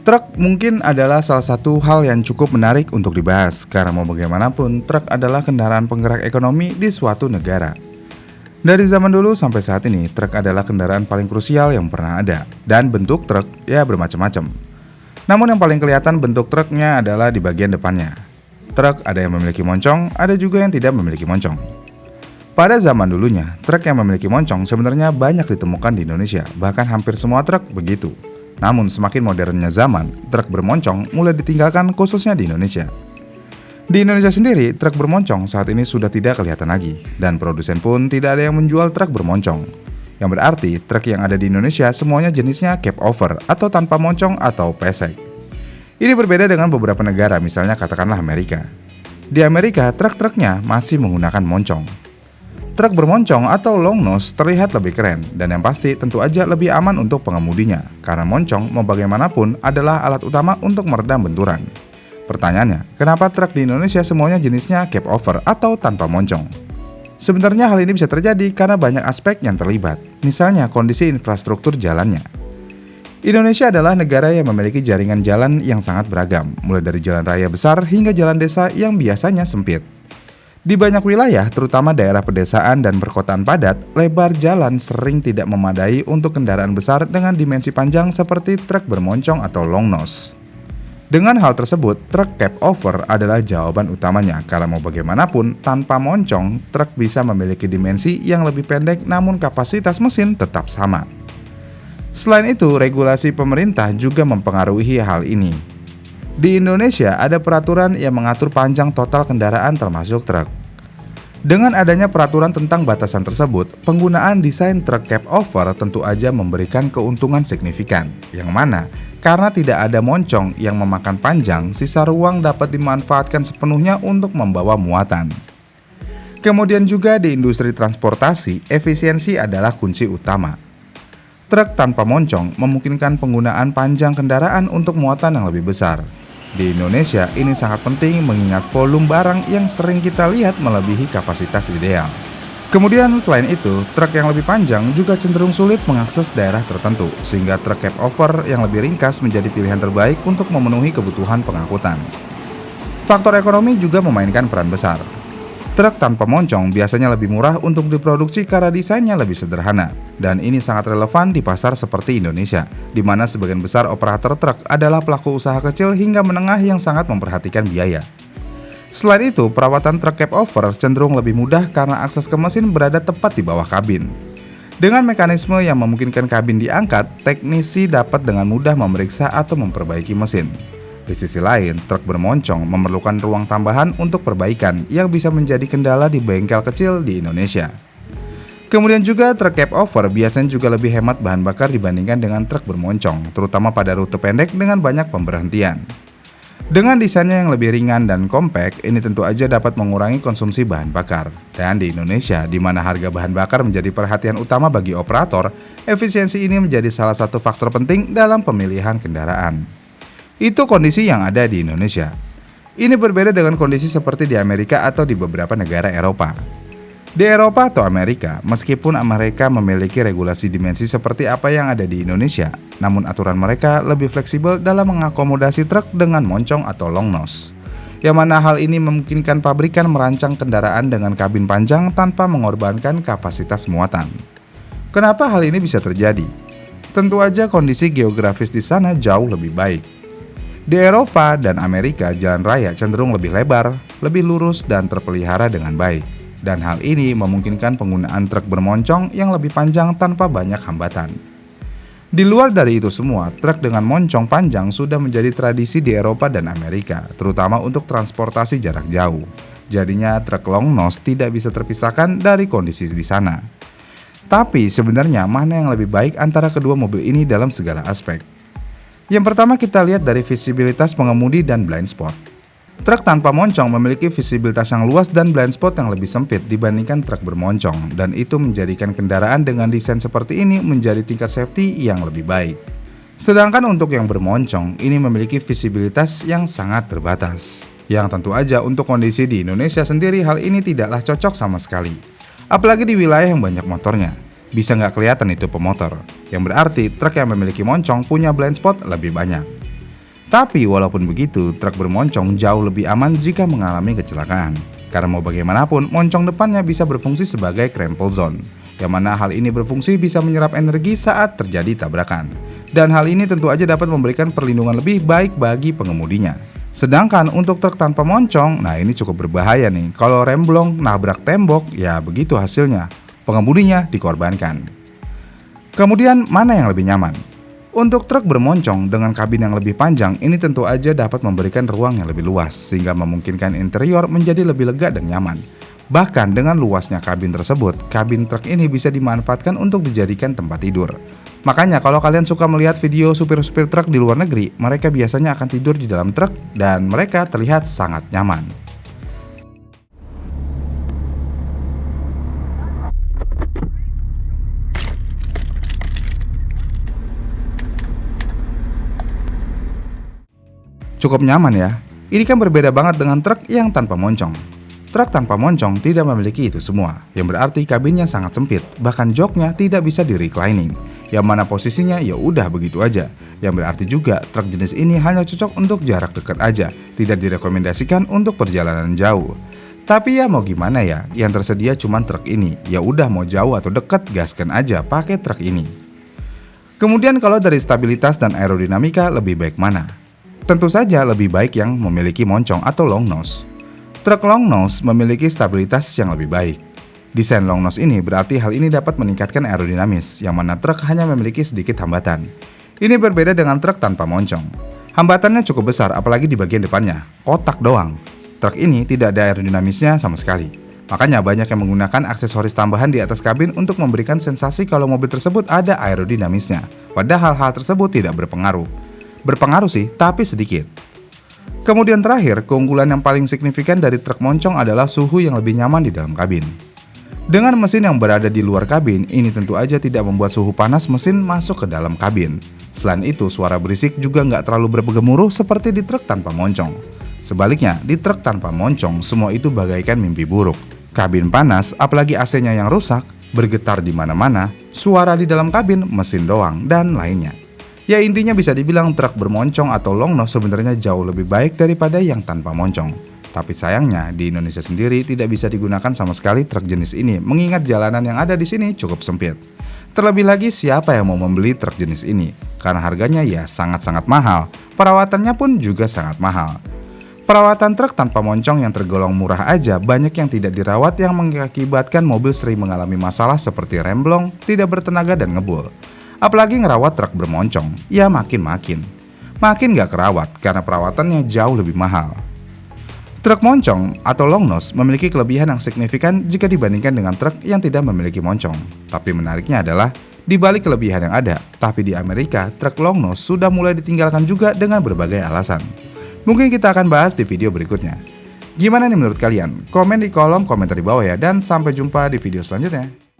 Truk mungkin adalah salah satu hal yang cukup menarik untuk dibahas, karena mau bagaimanapun, truk adalah kendaraan penggerak ekonomi di suatu negara. Dari zaman dulu sampai saat ini, truk adalah kendaraan paling krusial yang pernah ada, dan bentuk truk ya bermacam-macam. Namun yang paling kelihatan bentuk truknya adalah di bagian depannya. Truk ada yang memiliki moncong, ada juga yang tidak memiliki moncong. Pada zaman dulunya, truk yang memiliki moncong sebenarnya banyak ditemukan di Indonesia, bahkan hampir semua truk begitu. Namun semakin modernnya zaman, truk bermoncong mulai ditinggalkan khususnya di Indonesia. Di Indonesia sendiri, truk bermoncong saat ini sudah tidak kelihatan lagi, dan produsen pun tidak ada yang menjual truk bermoncong. Yang berarti, truk yang ada di Indonesia semuanya jenisnya cab over atau tanpa moncong atau pesek. Ini berbeda dengan beberapa negara, misalnya katakanlah Amerika. Di Amerika, truk-truknya masih menggunakan moncong. Truk bermoncong atau long nose terlihat lebih keren, dan yang pasti tentu aja lebih aman untuk pengemudinya, karena moncong mau bagaimanapun adalah alat utama untuk meredam benturan. Pertanyaannya, kenapa truk di Indonesia semuanya jenisnya cab over atau tanpa moncong? Sebenarnya hal ini bisa terjadi karena banyak aspek yang terlibat, misalnya kondisi infrastruktur jalannya. Indonesia adalah negara yang memiliki jaringan jalan yang sangat beragam, mulai dari jalan raya besar hingga jalan desa yang biasanya sempit. Di banyak wilayah, terutama daerah pedesaan dan perkotaan padat, lebar jalan sering tidak memadai untuk kendaraan besar dengan dimensi panjang seperti truk bermoncong atau long nose. Dengan hal tersebut, truk cab over adalah jawaban utamanya, karena mau bagaimanapun, tanpa moncong, truk bisa memiliki dimensi yang lebih pendek namun kapasitas mesin tetap sama. Selain itu, regulasi pemerintah juga mempengaruhi hal ini. Di Indonesia ada peraturan yang mengatur panjang total kendaraan termasuk truk. Dengan adanya peraturan tentang batasan tersebut, penggunaan desain truk cab over tentu aja memberikan keuntungan signifikan. Yang mana, karena tidak ada moncong yang memakan panjang, sisa ruang dapat dimanfaatkan sepenuhnya untuk membawa muatan. Kemudian juga di industri transportasi, efisiensi adalah kunci utama. Truk tanpa moncong memungkinkan penggunaan panjang kendaraan untuk muatan yang lebih besar. Di Indonesia, ini sangat penting mengingat volume barang yang sering kita lihat melebihi kapasitas ideal. Kemudian selain itu, truk yang lebih panjang juga cenderung sulit mengakses daerah tertentu, sehingga truk cab over yang lebih ringkas menjadi pilihan terbaik untuk memenuhi kebutuhan pengangkutan. Faktor ekonomi juga memainkan peran besar. Truk tanpa moncong biasanya lebih murah untuk diproduksi karena desainnya lebih sederhana, dan ini sangat relevan di pasar seperti Indonesia, di mana sebagian besar operator truk adalah pelaku usaha kecil hingga menengah yang sangat memperhatikan biaya. Selain itu, perawatan truk cab over cenderung lebih mudah karena akses ke mesin berada tepat di bawah kabin. Dengan mekanisme yang memungkinkan kabin diangkat, teknisi dapat dengan mudah memeriksa atau memperbaiki mesin. Di sisi lain, truk bermoncong memerlukan ruang tambahan untuk perbaikan yang bisa menjadi kendala di bengkel kecil di Indonesia. Kemudian juga truk cab over biasanya juga lebih hemat bahan bakar dibandingkan dengan truk bermoncong, terutama pada rute pendek dengan banyak pemberhentian. Dengan desainnya yang lebih ringan dan kompak, ini tentu aja dapat mengurangi konsumsi bahan bakar. Dan di Indonesia, di mana harga bahan bakar menjadi perhatian utama bagi operator, efisiensi ini menjadi salah satu faktor penting dalam pemilihan kendaraan. Itu kondisi yang ada di Indonesia. Ini berbeda dengan kondisi seperti di Amerika atau di beberapa negara Eropa. Di Eropa atau Amerika, meskipun mereka memiliki regulasi dimensi seperti apa yang ada di Indonesia, namun aturan mereka lebih fleksibel dalam mengakomodasi truk dengan moncong atau long nose. Yang mana hal ini memungkinkan pabrikan merancang kendaraan dengan kabin panjang tanpa mengorbankan kapasitas muatan. Kenapa hal ini bisa terjadi? Tentu aja kondisi geografis di sana jauh lebih baik. Di Eropa dan Amerika, jalan raya cenderung lebih lebar, lebih lurus dan terpelihara dengan baik. Dan hal ini memungkinkan penggunaan truk bermoncong yang lebih panjang tanpa banyak hambatan. Di luar dari itu semua, truk dengan moncong panjang sudah menjadi tradisi di Eropa dan Amerika, terutama untuk transportasi jarak jauh. Jadinya truk long nose tidak bisa terpisahkan dari kondisi di sana. Tapi sebenarnya mana yang lebih baik antara kedua mobil ini dalam segala aspek? Yang pertama kita lihat dari visibilitas pengemudi dan blind spot. Truk tanpa moncong memiliki visibilitas yang luas dan blind spot yang lebih sempit dibandingkan truk bermoncong, dan itu menjadikan kendaraan dengan desain seperti ini menjadi tingkat safety yang lebih baik. Sedangkan untuk yang bermoncong, ini memiliki visibilitas yang sangat terbatas. Yang tentu aja untuk kondisi di Indonesia sendiri hal ini tidaklah cocok sama sekali. Apalagi di wilayah yang banyak motornya. Bisa nggak kelihatan itu pemotor, yang berarti truk yang memiliki moncong punya blind spot lebih banyak. Tapi walaupun begitu, truk bermoncong jauh lebih aman jika mengalami kecelakaan. Karena mau bagaimanapun, moncong depannya bisa berfungsi sebagai crumple zone, yang mana hal ini berfungsi bisa menyerap energi saat terjadi tabrakan. Dan hal ini tentu aja dapat memberikan perlindungan lebih baik bagi pengemudinya. Sedangkan untuk truk tanpa moncong, nah ini cukup berbahaya nih. Kalau remblong, nabrak tembok, ya begitu hasilnya. Pengemudinya dikorbankan. Kemudian mana yang lebih nyaman? Untuk truk bermoncong dengan kabin yang lebih panjang, ini tentu aja dapat memberikan ruang yang lebih luas, sehingga memungkinkan interior menjadi lebih lega dan nyaman. Bahkan dengan luasnya kabin tersebut, kabin truk ini bisa dimanfaatkan untuk dijadikan tempat tidur. Makanya kalau kalian suka melihat video supir-supir truk di luar negeri, mereka biasanya akan tidur di dalam truk dan mereka terlihat sangat nyaman. Cukup nyaman ya. Ini kan berbeda banget dengan truk yang tanpa moncong. Truk tanpa moncong tidak memiliki itu semua, yang berarti kabinnya sangat sempit, bahkan joknya tidak bisa di reclining, yang mana posisinya ya udah begitu aja. Yang berarti juga truk jenis ini hanya cocok untuk jarak dekat aja, tidak direkomendasikan untuk perjalanan jauh. Tapi ya mau gimana ya, yang tersedia cuma truk ini, ya udah mau jauh atau dekat gaskan aja pakai truk ini. Kemudian kalau dari stabilitas dan aerodinamika lebih baik mana? Tentu saja lebih baik yang memiliki moncong atau long nose. Truk long nose memiliki stabilitas yang lebih baik. Desain long nose ini berarti hal ini dapat meningkatkan aerodinamis, yang mana truk hanya memiliki sedikit hambatan. Ini berbeda dengan truk tanpa moncong. Hambatannya cukup besar, apalagi di bagian depannya, kotak doang. Truk ini tidak ada aerodinamisnya sama sekali. Makanya banyak yang menggunakan aksesoris tambahan di atas kabin untuk memberikan sensasi kalau mobil tersebut ada aerodinamisnya. Padahal hal tersebut tidak berpengaruh. Berpengaruh sih, tapi sedikit. Kemudian terakhir, keunggulan yang paling signifikan dari truk moncong adalah suhu yang lebih nyaman di dalam kabin. Dengan mesin yang berada di luar kabin, ini tentu aja tidak membuat suhu panas mesin masuk ke dalam kabin. Selain itu, suara berisik juga nggak terlalu bergemuruh seperti di truk tanpa moncong. Sebaliknya, di truk tanpa moncong, semua itu bagaikan mimpi buruk. Kabin panas, apalagi AC-nya yang rusak, bergetar di mana-mana, suara di dalam kabin, mesin doang, dan lainnya. Ya intinya bisa dibilang truk bermoncong atau long nose sebenarnya jauh lebih baik daripada yang tanpa moncong. Tapi sayangnya di Indonesia sendiri tidak bisa digunakan sama sekali truk jenis ini mengingat jalanan yang ada di sini cukup sempit. Terlebih lagi siapa yang mau membeli truk jenis ini? Karena harganya ya sangat-sangat mahal, perawatannya pun juga sangat mahal. Perawatan truk tanpa moncong yang tergolong murah aja banyak yang tidak dirawat yang mengakibatkan mobil sering mengalami masalah seperti remblong, tidak bertenaga dan ngebul. Apalagi ngerawat truk bermoncong, ya makin gak kerawat karena perawatannya jauh lebih mahal. Truk moncong atau long nose memiliki kelebihan yang signifikan jika dibandingkan dengan truk yang tidak memiliki moncong. Tapi menariknya adalah, di balik kelebihan yang ada, tapi di Amerika, truk long nose sudah mulai ditinggalkan juga dengan berbagai alasan. Mungkin kita akan bahas di video berikutnya. Gimana nih menurut kalian? Komen di kolom komentar di bawah ya, dan sampai jumpa di video selanjutnya.